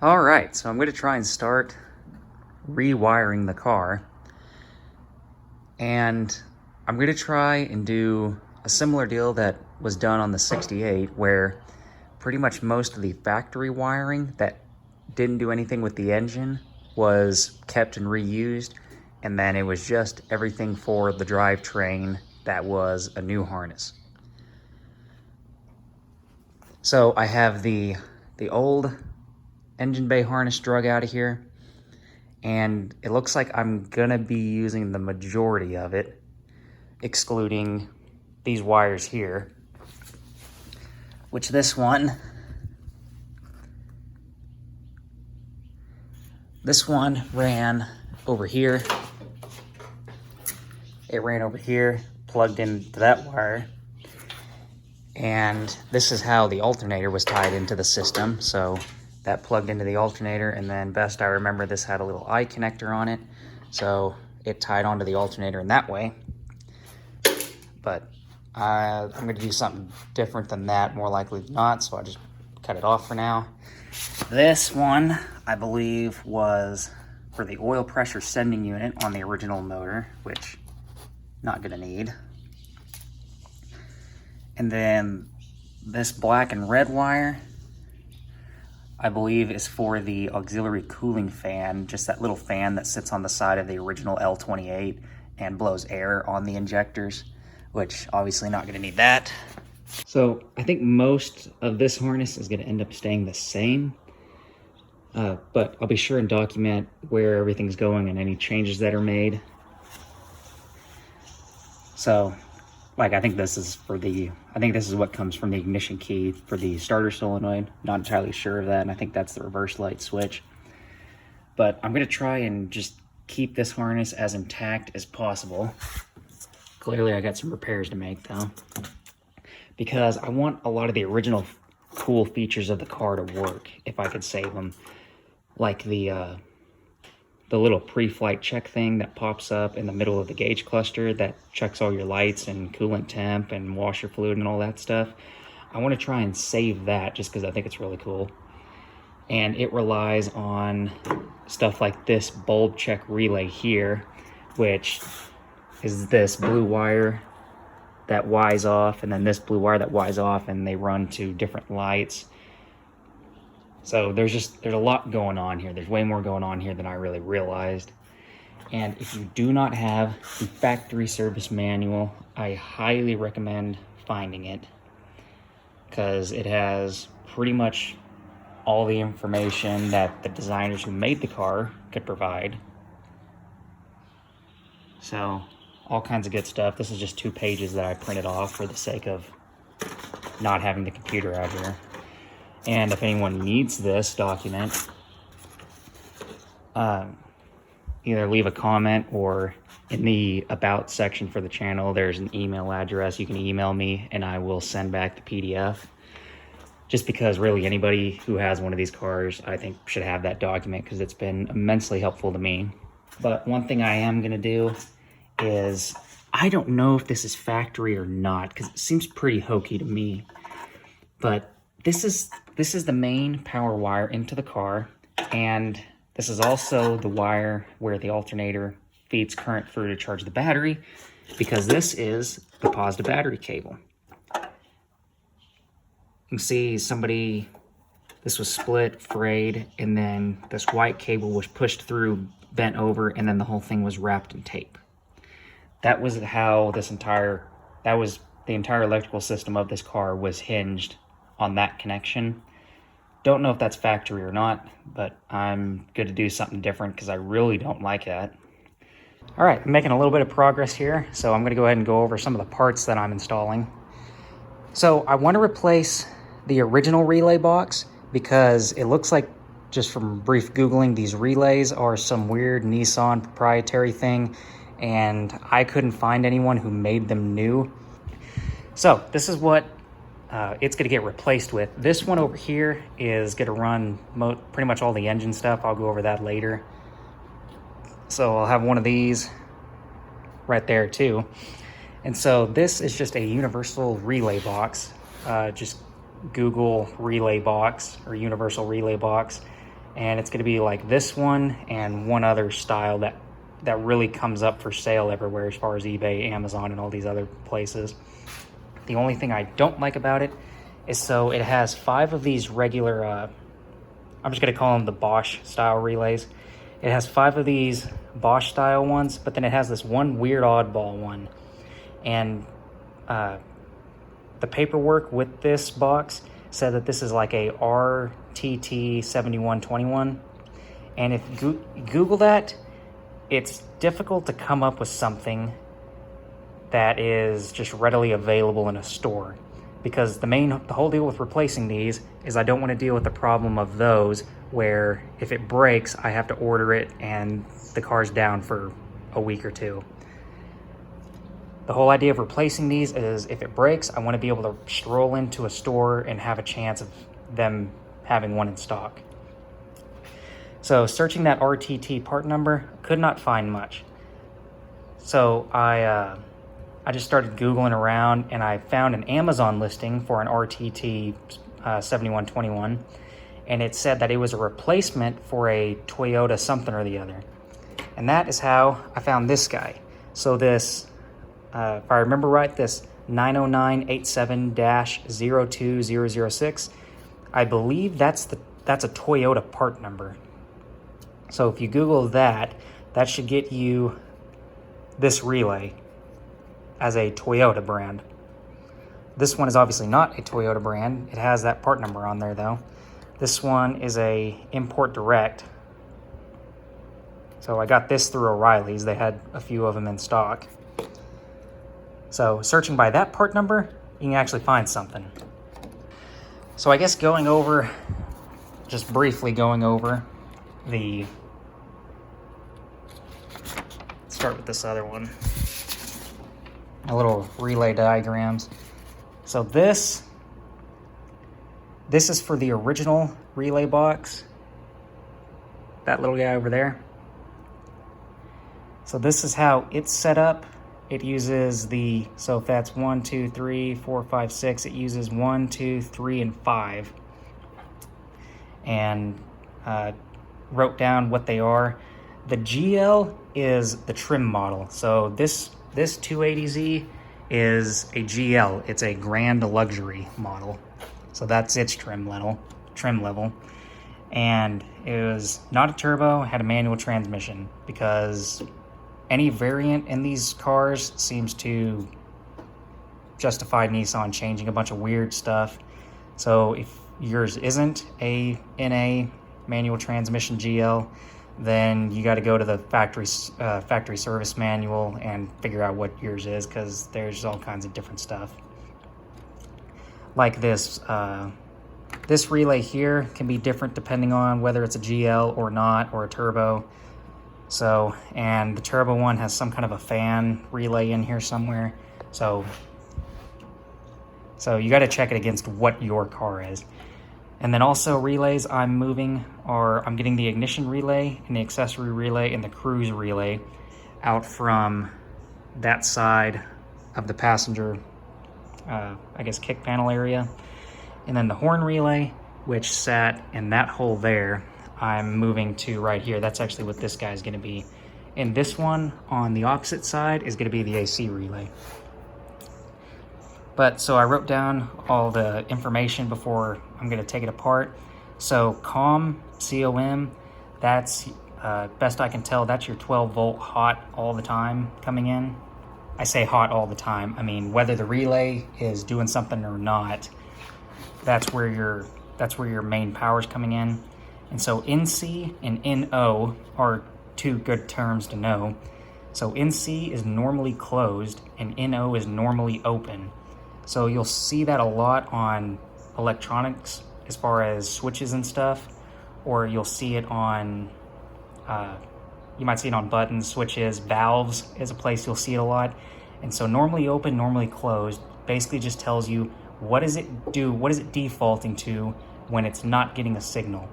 All right, so I'm going to try and start rewiring the car. And I'm going to try and do a similar deal that was done on the 68, where pretty much most of the factory wiring that didn't do anything with the engine was kept and reused. And then it was just everything for the drivetrain that was a new harness. So I have the old engine bay harness drug out of here, and it looks like I'm gonna be using the majority of it, excluding these wires here, which this one ran over here. It ran over here, plugged into that wire, and this is how the alternator was tied into the system. So that plugged into the alternator, and then best I remember, this had a little eye connector on it, so it tied onto the alternator in that way. But I'm going to do something different than that, more likely than not, so I just cut it off for now. This one, I believe, was for the oil pressure sending unit on the original motor, which not going to need. And then this black and red wire, I believe, is for the auxiliary cooling fan, just that little fan that sits on the side of the original L28 and blows air on the injectors, which obviously not going to need that. So I think most of this harness is going to end up staying the same, but I'll be sure and document where everything's going and any changes that are made. So, like, I think this is what comes from the ignition key for the starter solenoid. Not entirely sure of that, and I think that's the reverse light switch. But I'm going to try and just keep this harness as intact as possible. Clearly I got some repairs to make though, because I want a lot of the original cool features of the car to work if I could save them. Like the little pre-flight check thing that pops up in the middle of the gauge cluster that checks all your lights and coolant temp and washer fluid and all that stuff. I want to try and save that just because I think it's really cool. And it relies on stuff like this bulb check relay here, which is this blue wire that wires off, and then this blue wire that wires off, and they run to different lights. So there's a lot going on here. There's way more going on here than I really realized. And if you do not have the factory service manual, I highly recommend finding it, because it has pretty much all the information that the designers who made the car could provide. So all kinds of good stuff. This is just 2 pages that I printed off for the sake of not having the computer out here. And if anyone needs this document, either leave a comment, or in the about section for the channel, there's an email address. You can email me and I will send back the PDF. Just because really anybody who has one of these cars, I think, should have that document, because it's been immensely helpful to me. But one thing I am going to do is, I don't know if this is factory or not, because it seems pretty hokey to me, but this is the main power wire into the car, and this is also the wire where the alternator feeds current through to charge the battery, because this is the positive battery cable. You can see this was split, frayed, and then this white cable was pushed through, bent over, and then the whole thing was wrapped in tape. That was how the entire electrical system of this car was hinged on that connection. Don't know if that's factory or not, but I'm going to do something different because I really don't like that. All right, I'm making a little bit of progress here, so I'm going to go ahead and go over some of the parts that I'm installing. So I want to replace the original relay box, because it looks like, just from brief Googling, these relays are some weird Nissan proprietary thing, and I couldn't find anyone who made them new. So this is what it's going to get replaced with. This one over here is going to run pretty much all the engine stuff. I'll go over that later. So I'll have one of these right there too. And so this is just a universal relay box. Just Google relay box or universal relay box, and it's going to be like this one and one other style that really comes up for sale everywhere as far as eBay, Amazon, and all these other places. The only thing I don't like about it is, so it has 5 of these regular, I'm just going to call them the Bosch style relays. It has 5 of these Bosch style ones, but then it has this one weird oddball one. And the paperwork with this box said that this is like a RTT 7121. And if you Google that, it's difficult to come up with something that is just readily available in a store, because the whole deal with replacing these is I don't want to deal with the problem of those where if it breaks, I have to order it and the car's down for a week or 2. The whole idea of replacing these is if it breaks, I want to be able to stroll into a store and have a chance of them having one in stock. So searching that RTT part number, could not find much. So I just started Googling around, and I found an Amazon listing for an RTT 7121, and it said that it was a replacement for a Toyota something or the other. And that is how I found this guy. So this, if I remember right, this 90987-02006, I believe that's a Toyota part number. So if you Google that, that should get you this relay as a Toyota brand. This one is obviously not a Toyota brand. It has that part number on there though. This one is a import direct. So I got this through O'Reilly's. They had a few of them in stock. So searching by that part number, you can actually find something. So I guess just briefly going over let's start with this other one. A little relay diagrams. So this is for the original relay box. That little guy over there. So this is how it's set up. It uses so if that's 1, 2, 3, 4, 5, 6, it uses 1, 2, 3, and 5. And wrote down what they are. The GL is the trim model. So this 280Z is a GL. It's a Grand Luxury model. So that's its trim level. And it was not a turbo, had a manual transmission, because any variant in these cars seems to justify Nissan changing a bunch of weird stuff. So if yours isn't a NA manual transmission GL, then you got to go to the factory service manual and figure out what yours is, because there's all kinds of different stuff. Like this relay here can be different depending on whether it's a GL or not, or a turbo. So, and the turbo one has some kind of a fan relay in here somewhere. So you got to check it against what your car is. And then also relays I'm getting the ignition relay and the accessory relay and the cruise relay out from that side of the passenger, I guess, kick panel area. And then the horn relay, which sat in that hole there, I'm moving to right here. That's actually what this guy is going to be. And this one on the opposite side is going to be the AC relay. But so I wrote down all the information before I'm going to take it apart. So COM, that's, best I can tell, that's your 12 volt hot all the time coming in. I say hot all the time. I mean, whether the relay is doing something or not, that's where your main power is coming in. And so NC and NO are two good terms to know. So NC is normally closed and NO is normally open. So you'll see that a lot on electronics as far as switches and stuff, or you'll see it on, you might see it on buttons, switches, valves is a place you'll see it a lot. And so normally open, normally closed basically just tells you what is it defaulting to when it's not getting a signal.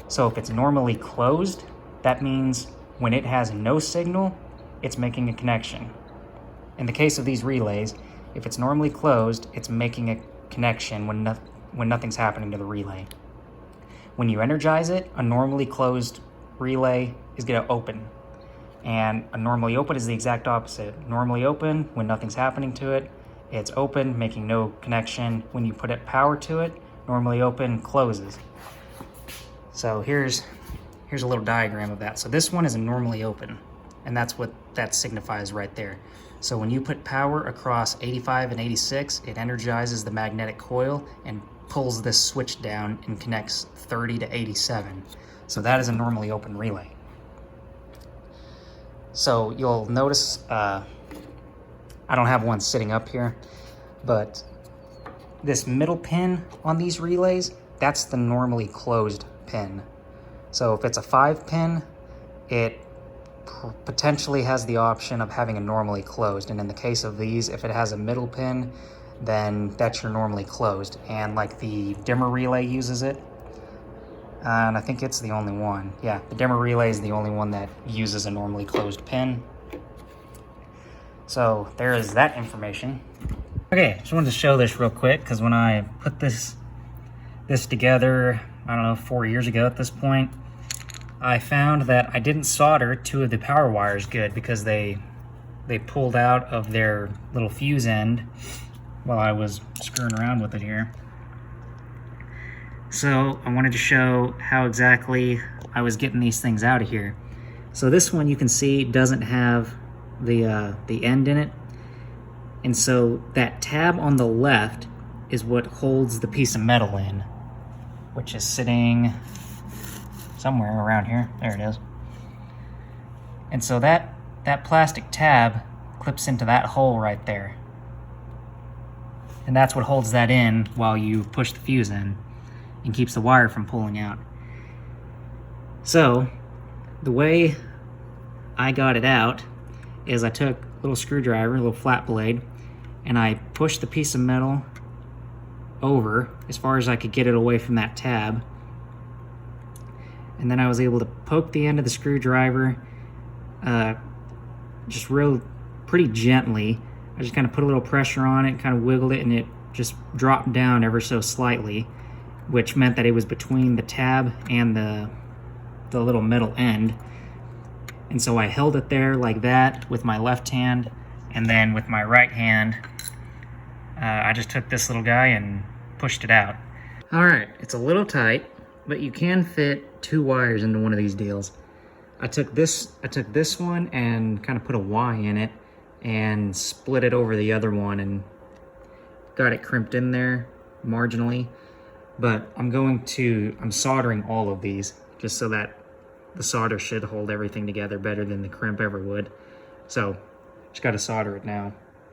So if it's normally closed, that means when it has no signal, it's making a connection. In the case of these relays, if it's normally closed, it's making a connection when nothing's happening to the relay. when you energize it, a normally closed relay is going to open. And a normally open is the exact opposite. Normally open, when nothing's happening to it, it's open, making no connection. When you put it power to it, normally open closes. So here's a little diagram of that. So this one is a normally open, and that's what that signifies right there. So when you put power across 85 and 86, it energizes the magnetic coil and pulls this switch down and connects 30 to 87. So that is a normally open relay. So you'll notice, I don't have one sitting up here, but this middle pin on these relays, that's the normally closed pin. So if it's a 5 pin, it potentially has the option of having a normally closed. And in the case of these, if it has a middle pin, then that's your normally closed. And like the dimmer relay uses it. And I think it's the only one. Yeah, the dimmer relay is the only one that uses a normally closed pin. So there is that information. Okay, just wanted to show this real quick because when I put this together, I don't know, 4 years ago at this point, I found that I didn't solder 2 of the power wires good because they pulled out of their little fuse end while I was screwing around with it here. So I wanted to show how exactly I was getting these things out of here. So this one you can see doesn't have the end in it. And so that tab on the left is what holds the piece of metal in, which is sitting somewhere around here. There it is. And so that plastic tab clips into that hole right there. And that's what holds that in while you push the fuse in and keeps the wire from pulling out. So the way I got it out is I took a little screwdriver, a little flat blade, and I pushed the piece of metal over as far as I could get it away from that tab. And then I was able to poke the end of the screwdriver just pretty gently. I just kind of put a little pressure on it, kind of wiggled it, and it just dropped down ever so slightly, which meant that it was between the tab and the little metal end. And so I held it there like that with my left hand, and then with my right hand, I just took this little guy and pushed it out. All right, it's a little tight, but you can fit 2 wires into one of these deals. I took this one and kind of put a Y in it and split it over the other one and got it crimped in there marginally. But I'm soldering all of these just so that the solder should hold everything together better than the crimp ever would. So just got to solder it now.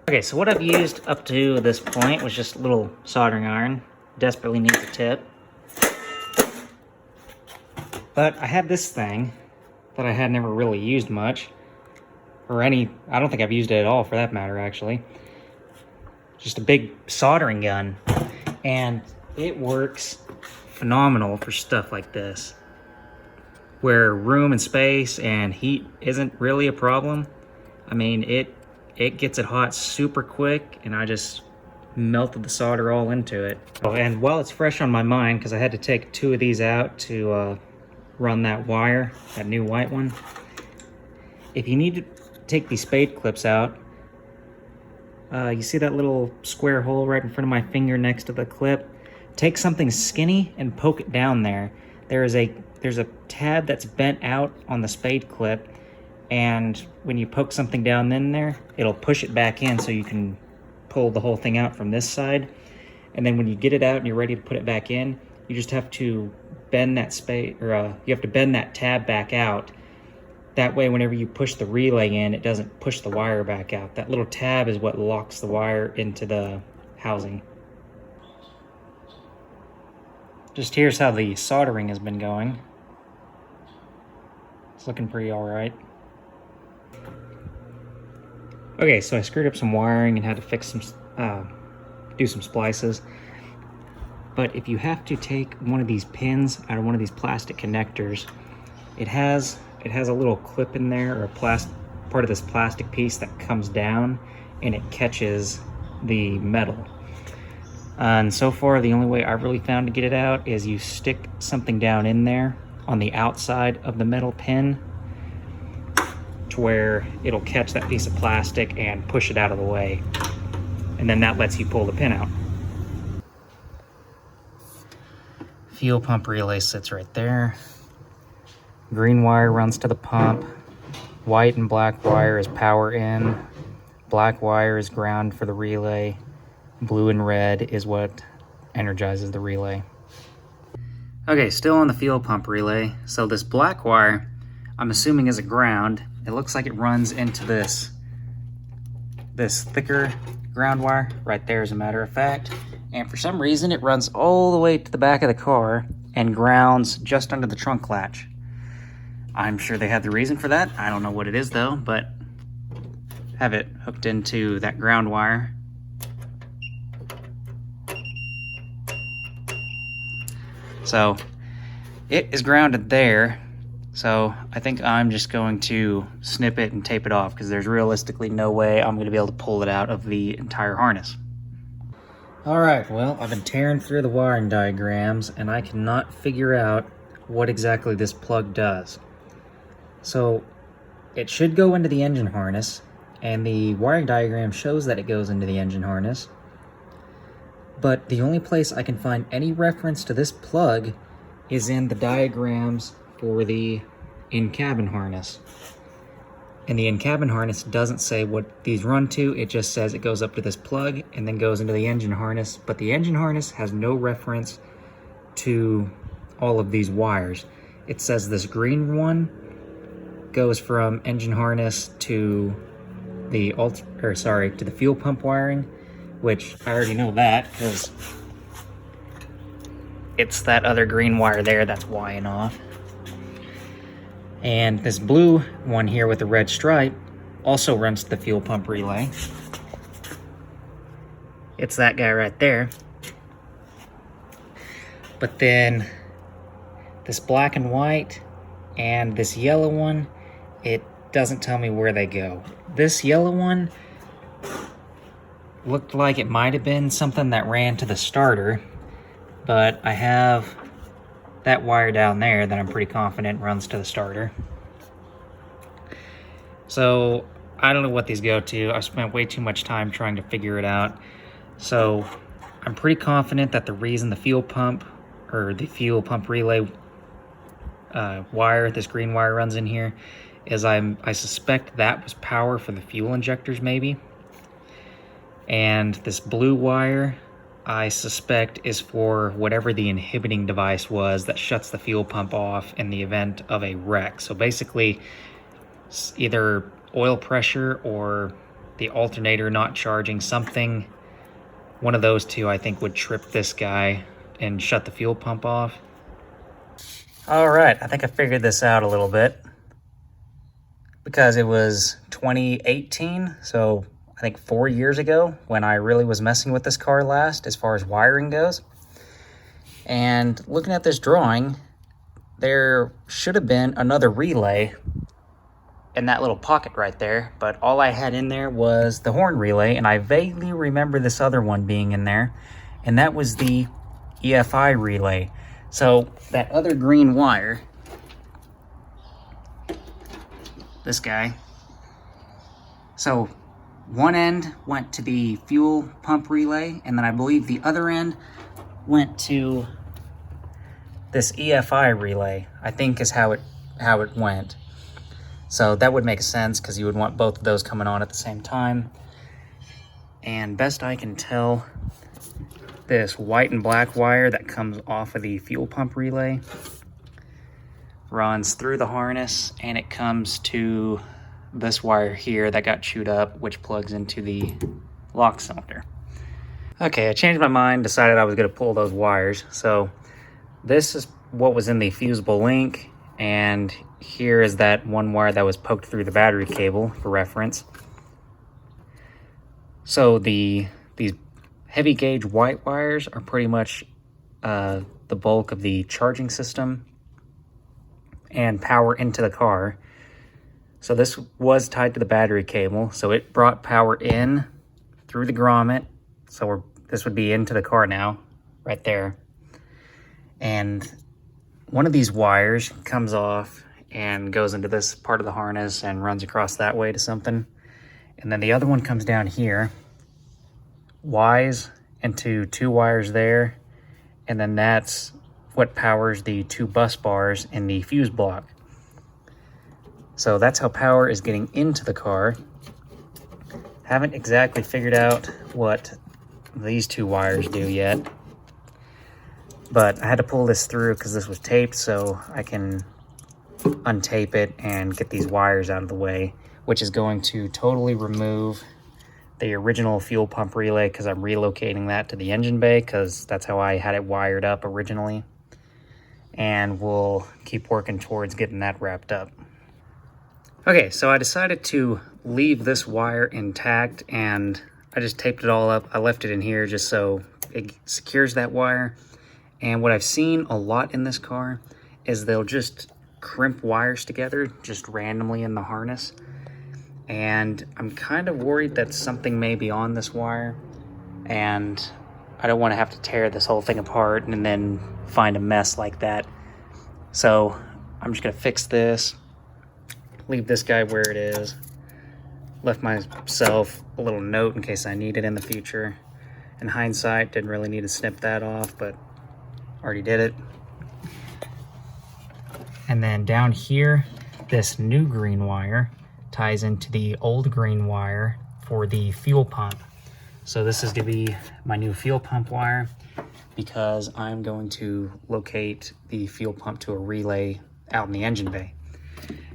Okay, so what I've used up to this point was just a little soldering iron. Desperately needs a tip. But I had this thing that I had never really used much. I don't think I've used it at all for that matter, actually. Just a big soldering gun. And it works phenomenal for stuff like this, where room and space and heat isn't really a problem. I mean, it gets it hot super quick, and I just melted the solder all into it. Oh, and while it's fresh on my mind, because I had to take 2 of these out to run that wire, that new white one. If you need to take these spade clips out, you see that little square hole right in front of my finger next to the clip? Take something skinny and poke it down there. There's a tab that's bent out on the spade clip, and when you poke something down in there, it'll push it back in so you can pull the whole thing out from this side. And then when you get it out and you're ready to put it back in, you just have to bend that you have to bend that tab back out. That way, whenever you push the relay in, it doesn't push the wire back out. That little tab is what locks the wire into the housing. Just here's how the soldering has been going. It's looking pretty all right. Okay, so I screwed up some wiring and had to fix do some splices. But if you have to take one of these pins out of one of these plastic connectors, it has a little clip in there, or part of this plastic piece that comes down and it catches the metal. And so far, the only way I've really found to get it out is you stick something down in there on the outside of the metal pin to where it'll catch that piece of plastic and push it out of the way. And then that lets you pull the pin out. Fuel pump relay sits right there. Green wire runs to the pump. White and black wire is power in. Black wire is ground for the relay. Blue and red is what energizes the relay. Okay, still on the fuel pump relay. So this black wire, I'm assuming is a ground. It looks like it runs into this thicker ground wire right there, as a matter of fact. And for some reason, it runs all the way to the back of the car and grounds just under the trunk latch. I'm sure they have the reason for that. I don't know what it is though, but have it hooked into that ground wire. So it is grounded there. So I think I'm just going to snip it and tape it off because there's realistically no way I'm going to be able to pull it out of the entire harness. All right, well, I've been tearing through the wiring diagrams and I cannot figure out what exactly this plug does. So it should go into the engine harness, and the wiring diagram shows that it goes into the engine harness. But the only place I can find any reference to this plug is in the diagrams for the in-cabin harness. And the in-cabin harness doesn't say what these run to, it just says it goes up to this plug and then goes into the engine harness, but the engine harness has no reference to all of these wires. It says this green one goes from engine harness to the to the fuel pump wiring, which I already know that because it's that other green wire there that's wiring off. And this blue one here with the red stripe also runs to the fuel pump relay. It's that guy right there. But then this black and white and this yellow one, it doesn't tell me where they go. This yellow one looked like it might have been something that ran to the starter, but I have that wire down there that I'm pretty confident runs to the starter. So I don't know what these go to. I spent way too much time trying to figure it out. So I'm pretty confident that the reason the fuel pump relay wire, this green wire runs in here, is I suspect that was power for the fuel injectors maybe. And this blue wire, I suspect, is for whatever the inhibiting device was that shuts the fuel pump off in the event of a wreck. So basically, either oil pressure or the alternator not charging, something, one of those two I think would trip this guy and shut the fuel pump off. All right, I think I figured this out a little bit. Because it was 2018, so I think 4 years ago when I really was messing with this car last as far as wiring goes. And looking at this drawing, there should have been another relay in that little pocket right there, but all I had in there was the horn relay, and I vaguely remember this other one being in there, and that was the EFI relay. So that other green wire, this guy, so one end went to the fuel pump relay, and then I believe the other end went to this EFI relay, I think is how it went. So that would make sense because you would want both of those coming on at the same time. And best I can tell, this white and black wire that comes off of the fuel pump relay runs through the harness, and it comes to this wire here that got chewed up, which plugs into the lock cylinder. Okay, I changed my mind, decided I was going to pull those wires. So this is what was in the fusible link, and here is that one wire that was poked through the battery cable for reference. So these heavy gauge white wires are pretty much the bulk of the charging system and power into the car. So this was tied to the battery cable, so it brought power in through the grommet. So this would be into the car now, right there. And one of these wires comes off and goes into this part of the harness and runs across that way to something. And then the other one comes down here, Ys into 2 wires there, and then that's what powers the 2 bus bars in the fuse block. So that's how power is getting into the car. Haven't exactly figured out what these 2 wires do yet, but I had to pull this through because this was taped, so I can untape it and get these wires out of the way, which is going to totally remove the original fuel pump relay because I'm relocating that to the engine bay because that's how I had it wired up originally. And we'll keep working towards getting that wrapped up. Okay, so I decided to leave this wire intact and I just taped it all up. I left it in here just so it secures that wire. And what I've seen a lot in this car is they'll just crimp wires together just randomly in the harness. And I'm kind of worried that something may be on this wire and I don't want to have to tear this whole thing apart and then find a mess like that. So I'm just gonna fix this, leave this guy where it is, left myself a little note in case I need it in the future. In hindsight, didn't really need to snip that off, but already did it. And then down here, this new green wire ties into the old green wire for the fuel pump. So this is going to be my new fuel pump wire because I'm going to locate the fuel pump to a relay out in the engine bay.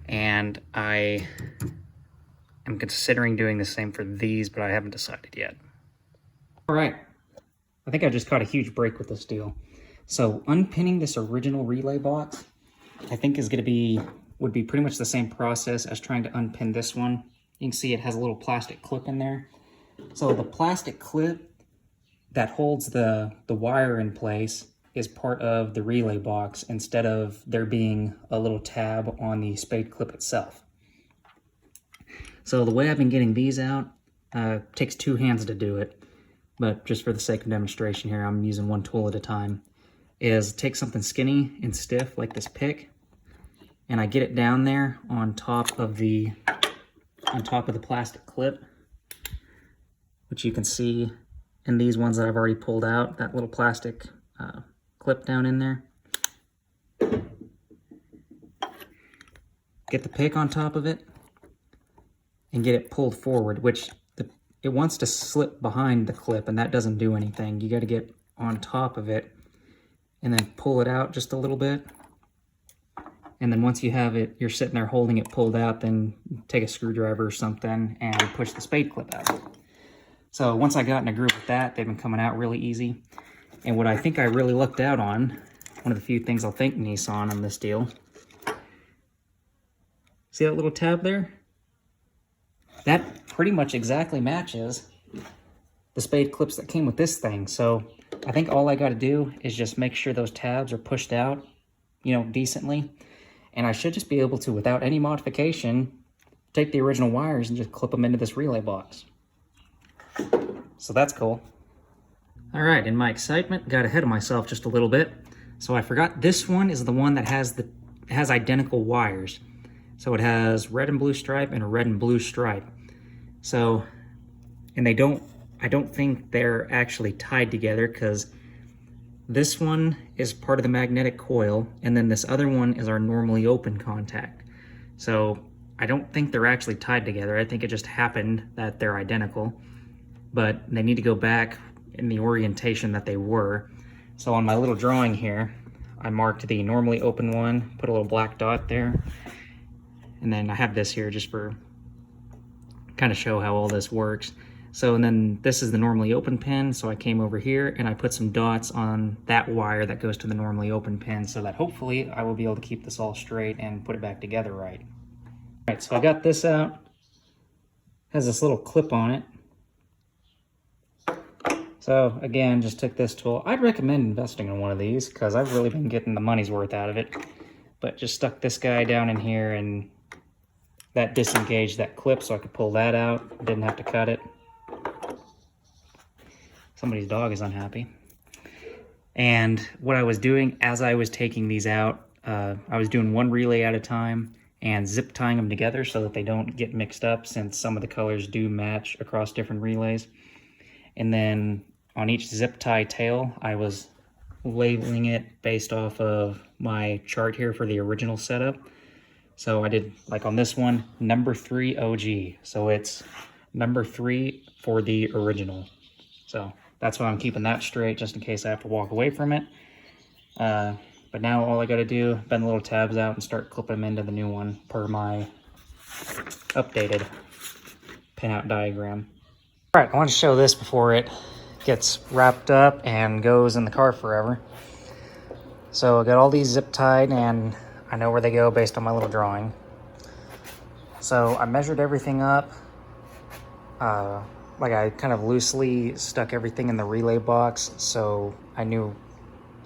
And I am considering doing the same for these, but I haven't decided yet. All right, I think I just caught a huge break with this deal. So unpinning this original relay box, I think would be pretty much the same process as trying to unpin this one. You can see it has a little plastic clip in there. So the plastic clip that holds the wire in place is part of the relay box instead of there being a little tab on the spade clip itself. So the way I've been getting these out, takes 2 hands to do it, but just for the sake of demonstration here, I'm using one tool at a time, is take something skinny and stiff like this pick, and I get it down there on top of the plastic clip, which you can see in these ones that I've already pulled out, that little plastic clip down in there. Get the pick on top of it and get it pulled forward, which it wants to slip behind the clip and that doesn't do anything. You got to get on top of it and then pull it out just a little bit. And then once you have it, you're sitting there holding it pulled out, then take a screwdriver or something and push the spade clip out. So once I got in a groove with that, they've been coming out really easy. And what I think I really lucked out on, one of the few things I'll thank Nissan on this deal, see that little tab there? That pretty much exactly matches the spade clips that came with this thing. So I think all I got to do is just make sure those tabs are pushed out, decently. And I should just be able to, without any modification, take the original wires and just clip them into this relay box. So that's cool. All right, in my excitement, got ahead of myself just a little bit. So I forgot this one is the one that has identical wires. So it has red and blue stripe and a red and blue stripe. So, and I don't think they're actually tied together because this one is part of the magnetic coil and then this other one is our normally open contact. So I don't think they're actually tied together. I think it just happened that they're identical, but they need to go back in the orientation that they were. So on my little drawing here, I marked the normally open one, put a little black dot there, and then I have this here just for kind of show how all this works. So, and then this is the normally open pin, so I came over here and I put some dots on that wire that goes to the normally open pin so that hopefully I will be able to keep this all straight and put it back together right. All right, so I got this out. Has this little clip on it. So again, just took this tool. I'd recommend investing in one of these because I've really been getting the money's worth out of it. But just stuck this guy down in here and that disengaged that clip so I could pull that out. Didn't have to cut it. Somebody's dog is unhappy. And what I was doing as I was taking these out, I was doing one relay at a time and zip tying them together so that they don't get mixed up, since some of the colors do match across different relays. And then on each zip tie tail, I was labeling it based off of my chart here for the original setup. So I did, like on this one, number 3 OG. So it's number 3 for the original. So that's why I'm keeping that straight, just in case I have to walk away from it. But now all I gotta do, bend the little tabs out and start clipping them into the new one per my updated pinout diagram. All right, I want to show this before it gets wrapped up and goes in the car forever. So I got all these zip tied and I know where they go based on my little drawing. So I measured everything up. Like I kind of loosely stuck everything in the relay box so I knew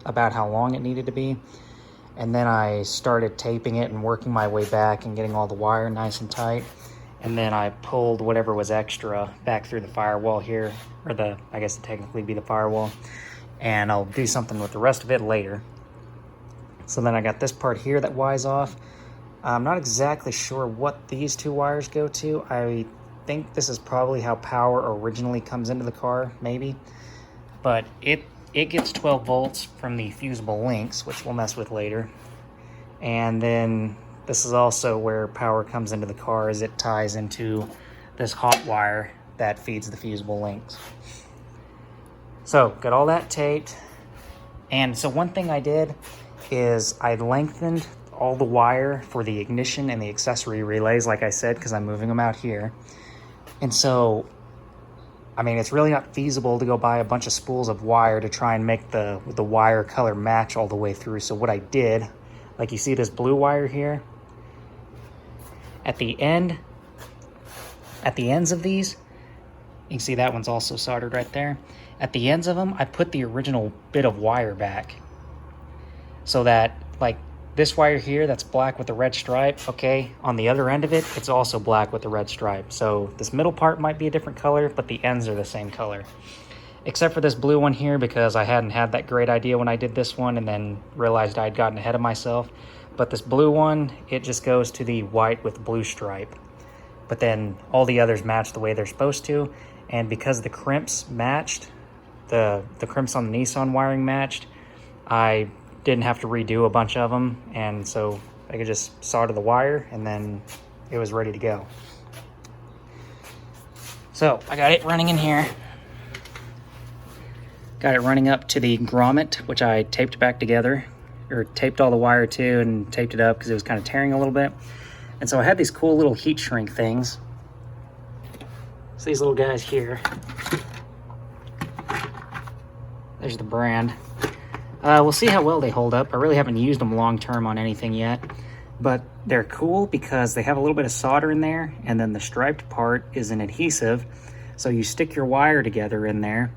about how long it needed to be. And then I started taping it and working my way back and getting all the wire nice and tight. And then I pulled whatever was extra back through the firewall here, or I guess it'd technically be the firewall. And I'll do something with the rest of it later. So then I got this part here that wires off. I'm not exactly sure what these two wires go to. I think this is probably how power originally comes into the car, maybe. But it gets 12 volts from the Fusible Links, which we'll mess with later. And then this is also where power comes into the car, as it ties into this hot wire that feeds the Fusible Links. So got all that taped. And so one thing I did is I lengthened all the wire for the ignition and the accessory relays, like I said, because I'm moving them out here. And so, I mean, it's really not feasible to go buy a bunch of spools of wire to try and make the wire color match all the way through. So what I did, like you see this blue wire here, at the ends of these, you can see that one's also soldered right there. At the ends of them, I put the original bit of wire back. So that, like, this wire here that's black with the red stripe, okay, on the other end of it, it's also black with the red stripe. So this middle part might be a different color, but the ends are the same color. Except for this blue one here, because I hadn't had that great idea when I did this one and then realized I'd gotten ahead of myself. But this blue one, it just goes to the white with blue stripe. But then all the others match the way they're supposed to. And because the crimps matched, the crimps on the Nissan wiring matched, I didn't have to redo a bunch of them, and so I could just solder the wire and then it was ready to go. So I got it running in here. Got it running up to the grommet, which I taped back together, or taped all the wire to and taped it up because it was kind of tearing a little bit. And so I had these cool little heat shrink things. So these little guys here. There's the brand. We'll see how well they hold up. I really haven't used them long term on anything yet, but they're cool because they have a little bit of solder in there, and then the striped part is an adhesive. So you stick your wire together in there,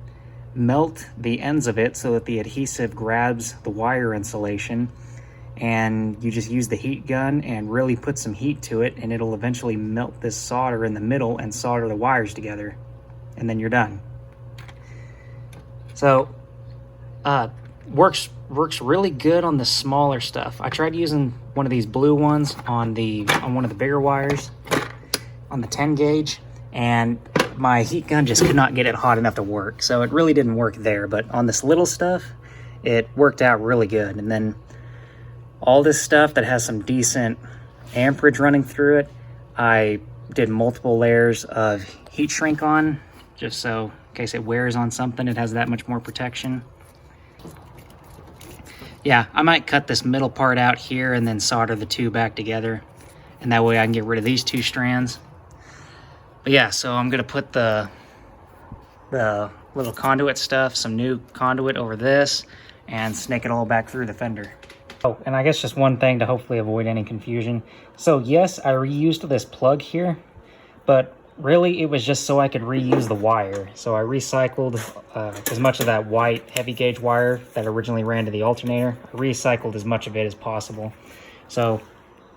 melt the ends of it so that the adhesive grabs the wire insulation, and you just use the heat gun and really put some heat to it, and it'll eventually melt this solder in the middle and solder the wires together, and then you're done. So works really good on the smaller stuff. I tried using one of these blue ones on one of the bigger wires on the 10 gauge, and my heat gun just could not get it hot enough to work. So it really didn't work there, but on this little stuff, it worked out really good. And then all this stuff that has some decent amperage running through it, I did multiple layers of heat shrink on, just so in case it wears on something, it has that much more protection. Yeah, I might cut this middle part out here and then solder the two back together, and that way I can get rid of these two strands. But yeah, so I'm gonna put the little conduit stuff, some new conduit over this, and snake it all back through the fender. Oh, and I guess just one thing to hopefully avoid any confusion. So yes, I reused this plug here, but really it was just so I could reuse the wire. So I recycled as much of that white heavy gauge wire that originally ran to the alternator. I recycled as much of it as possible. So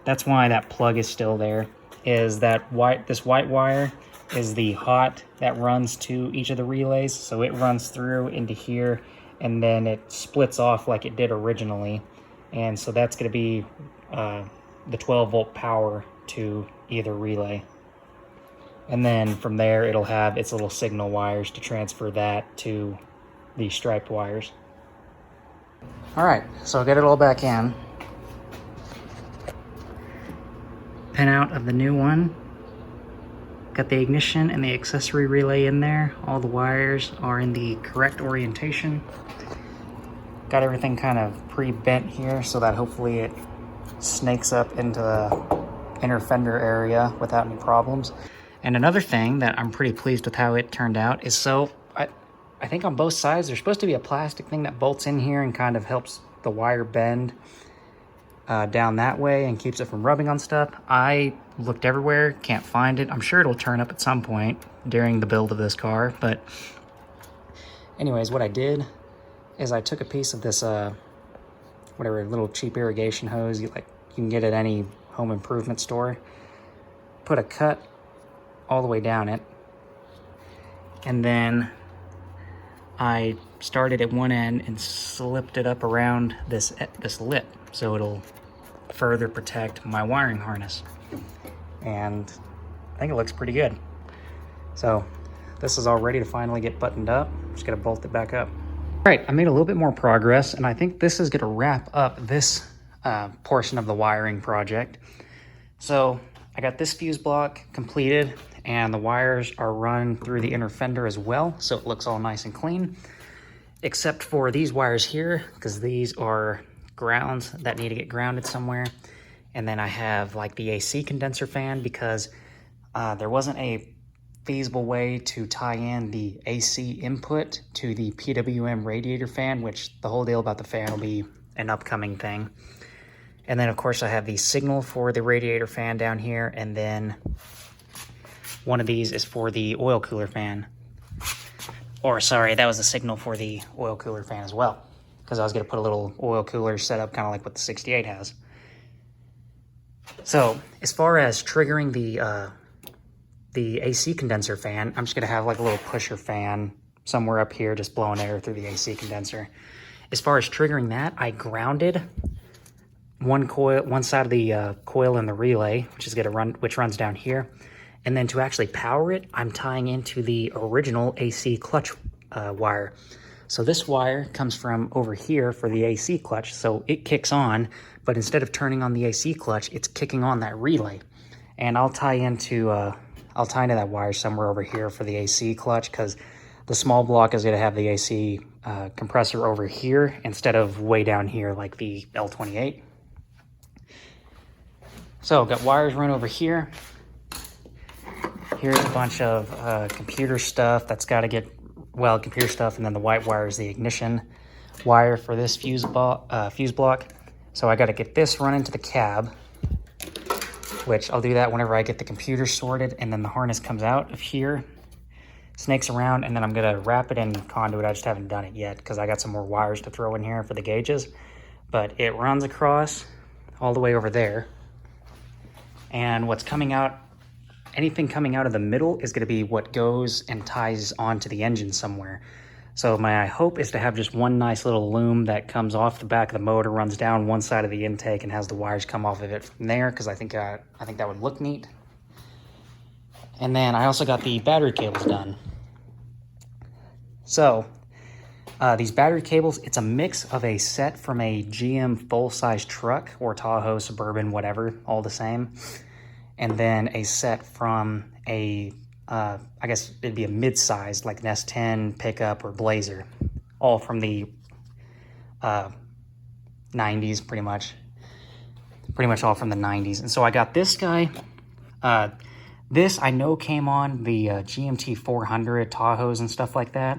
that's why that plug is still there, is that this white wire is the hot that runs to each of the relays. So it runs through into here, and then it splits off like it did originally. And so that's going to be the 12 volt power to either relay. And then from there, it'll have its little signal wires to transfer that to the striped wires. All right, so I'll get it all back in. Pin out of the new one. Got the ignition and the accessory relay in there. All the wires are in the correct orientation. Got everything kind of pre-bent here so that hopefully it snakes up into the inner fender area without any problems. And another thing that I'm pretty pleased with how it turned out is, so I think on both sides there's supposed to be a plastic thing that bolts in here and kind of helps the wire bend down that way and keeps it from rubbing on stuff. I looked everywhere, can't find it. I'm sure it'll turn up at some point during the build of this car, but anyways, what I did is I took a piece of this whatever little cheap irrigation hose you can get at any home improvement store, put a cut all the way down it, and then I started at one end and slipped it up around this lip so it'll further protect my wiring harness. And I think it looks pretty good. So this is all ready to finally get buttoned up. Just gotta bolt it back up. All right, I made a little bit more progress, and I think this is gonna wrap up this portion of the wiring project. So I got this fuse block completed, and the wires are run through the inner fender as well, so it looks all nice and clean, except for these wires here, because these are grounds that need to get grounded somewhere. And then I have like the AC condenser fan, because there wasn't a feasible way to tie in the AC input to the PWM radiator fan, which the whole deal about the fan will be an upcoming thing. And then of course I have the signal for the radiator fan down here, and then one of these is for the oil cooler fan. Or sorry, that was the signal for the oil cooler fan as well, because I was going to put a little oil cooler setup kind of like what the 68 has. So as far as triggering the AC condenser fan, I'm just going to have like a little pusher fan somewhere up here just blowing air through the AC condenser. As far as triggering that, I grounded one side of the coil in the relay, which runs down here. And then to actually power it, I'm tying into the original AC clutch wire. So this wire comes from over here for the AC clutch, so it kicks on, but instead of turning on the AC clutch, it's kicking on that relay. And I'll tie into that wire somewhere over here for the AC clutch, because the small block is going to have the AC compressor over here instead of way down here like the L28. So got wires run over here. Here's a bunch of computer stuff that's got to get, well, computer stuff, and then the white wire is the ignition wire for this fuse block. So I got to get this run into the cab, which I'll do that whenever I get the computer sorted, and then the harness comes out of here, snakes around, and then I'm going to wrap it in conduit. I just haven't done it yet because I got some more wires to throw in here for the gauges. But it runs across all the way over there. And what's coming out, anything coming out of the middle is going to be what goes and ties onto the engine somewhere. So my hope is to have just one nice little loom that comes off the back of the motor, runs down one side of the intake, and has the wires come off of it from there, because I think that would look neat. And then I also got the battery cables done. So these battery cables, it's a mix of a set from a GM full-size truck, or Tahoe, Suburban, whatever, all the same. And then a set from a, I guess it'd be a mid-sized, like an S10 pickup or Blazer, all from the 90s, pretty much all from the 90s. And so I got this guy. This I know came on the GMT 400 Tahoes and stuff like that.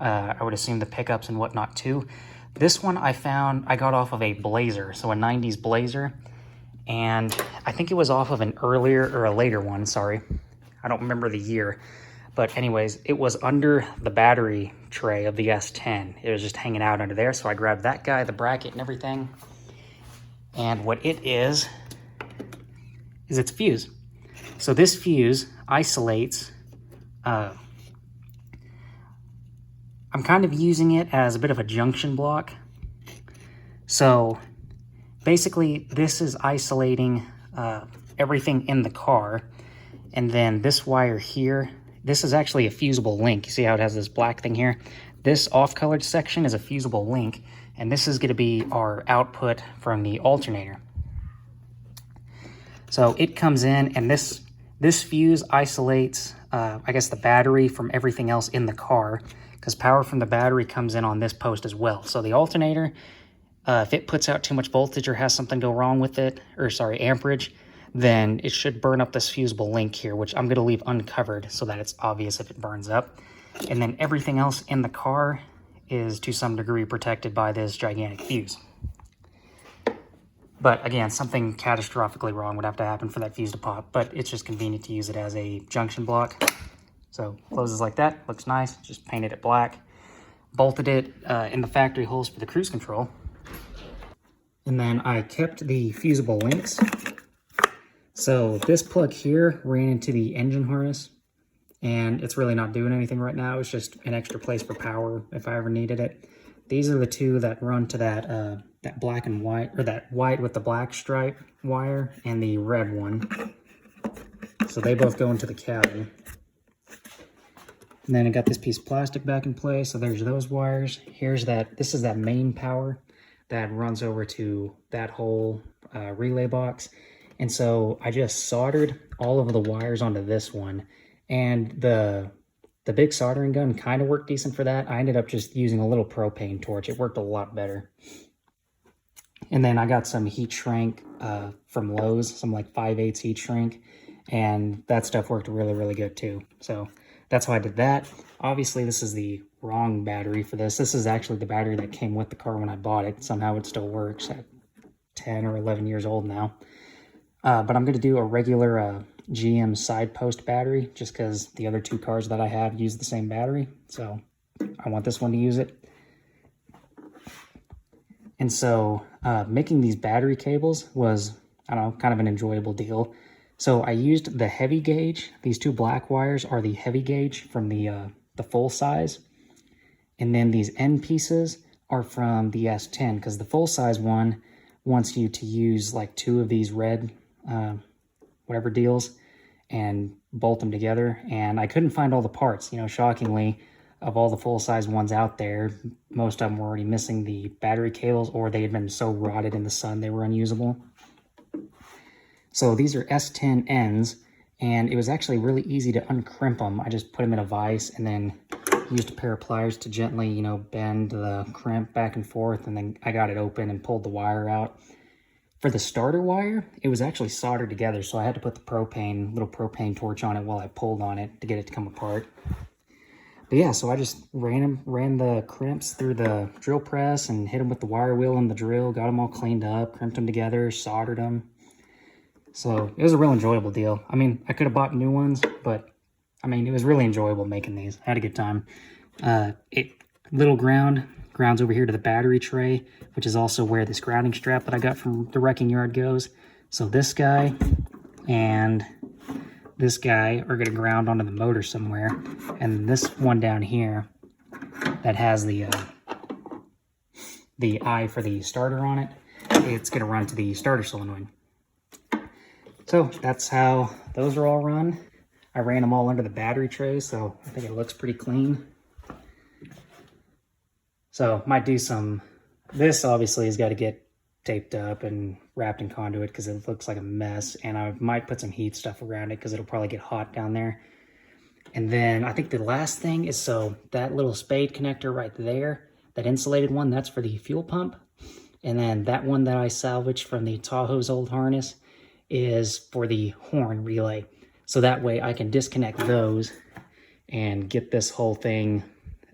I would assume the pickups and whatnot too. This one I got off of a Blazer, so a 90s Blazer. And I think it was off of an earlier or a later one, sorry. I don't remember the year. But anyways, it was under the battery tray of the S10. It was just hanging out under there, so I grabbed that guy, the bracket and everything. And what it is its fuse. So this fuse isolates, I'm kind of using it as a bit of a junction block. So basically this is isolating everything in the car. And then this wire here, this is actually a fusible link. You see how it has this black thing here? This off-colored section is a fusible link, and this is going to be our output from the alternator. So it comes in, and this fuse isolates, I guess, the battery from everything else in the car, because power from the battery comes in on this post as well. So the alternator, if it puts out too much voltage or has something go wrong with it, or sorry, amperage, then it should burn up this fusible link here, which I'm going to leave uncovered so that it's obvious if it burns up. And then everything else in the car is to some degree protected by this gigantic fuse. But again, something catastrophically wrong would have to happen for that fuse to pop, but it's just convenient to use it as a junction block. So closes like that, looks nice, just painted it black. Bolted it in the factory holes for the cruise control. And then I kept the fusible links. So this plug here ran into the engine harness, and it's really not doing anything right now. It's just an extra place for power if I ever needed it. These are the two that run to that that black and white, or that white with the black stripe wire, and the red one. So they both go into the cabin. And then I got this piece of plastic back in place. So there's those wires. Here's that. This is that main power that runs over to that whole relay box. And so I just soldered all of the wires onto this one, and the big soldering gun kind of worked decent for that. I ended up just using a little propane torch. It worked a lot better. And then I got some heat shrink from Lowe's, some like 5/8 heat shrink, and that stuff worked really, really good too. So that's why I did that. Obviously, this is the wrong battery for this. This is actually the battery that came with the car when I bought it. Somehow it still works at 10 or 11 years old now. But I'm going to do a regular GM side post battery, just because the other two cars that I have use the same battery. So I want this one to use it. And so making these battery cables was, I don't know, kind of an enjoyable deal. So I used the heavy gauge. These two black wires are the heavy gauge from the full size. And then these end pieces are from the S10, because the full size one wants you to use like two of these red whatever deals and bolt them together. And I couldn't find all the parts. You know, shockingly, of all the full-size ones out there, most of them were already missing the battery cables, or they had been so rotted in the sun they were unusable. So these are S10 ends, and it was actually really easy to uncrimp them. I just put them in a vise and then used a pair of pliers to gently, you know, bend the crimp back and forth, and then I got it open and pulled the wire out. For the starter wire, it was actually soldered together, so I had to put the little propane torch on it while I pulled on it to get it to come apart. But yeah, so I just ran the crimps through the drill press and hit them with the wire wheel and the drill, got them all cleaned up, crimped them together, soldered them. So it was a real enjoyable deal. I mean, I could have bought new ones, but I mean, it was really enjoyable making these. I had a good time. Little grounds over here to the battery tray, which is also where this grounding strap that I got from the wrecking yard goes. So this guy and this guy are going to ground onto the motor somewhere, and this one down here that has the eye for the starter on it, it's going to run to the starter solenoid. So that's how those are all run. I ran them all under the battery tray, so I think it looks pretty clean. So might do some, this obviously has got to get taped up and wrapped in conduit because it looks like a mess, and I might put some heat stuff around it because it'll probably get hot down there. And then I think the last thing is, so that little spade connector right there, that insulated one, that's for the fuel pump. And then that one that I salvaged from the Tahoe's old harness is for the horn relay. So that way I can disconnect those and get this whole thing,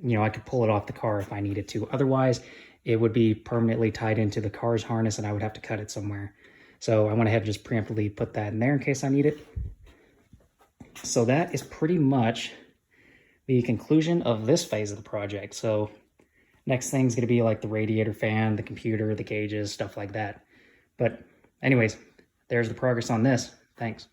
you know, I could pull it off the car if I needed to. Otherwise, it would be permanently tied into the car's harness and I would have to cut it somewhere. So I went ahead and just preemptively put that in there in case I need it. So that is pretty much the conclusion of this phase of the project. So next thing's going to be like the radiator fan, the computer, the gauges, stuff like that. But anyways, there's the progress on this. Thanks.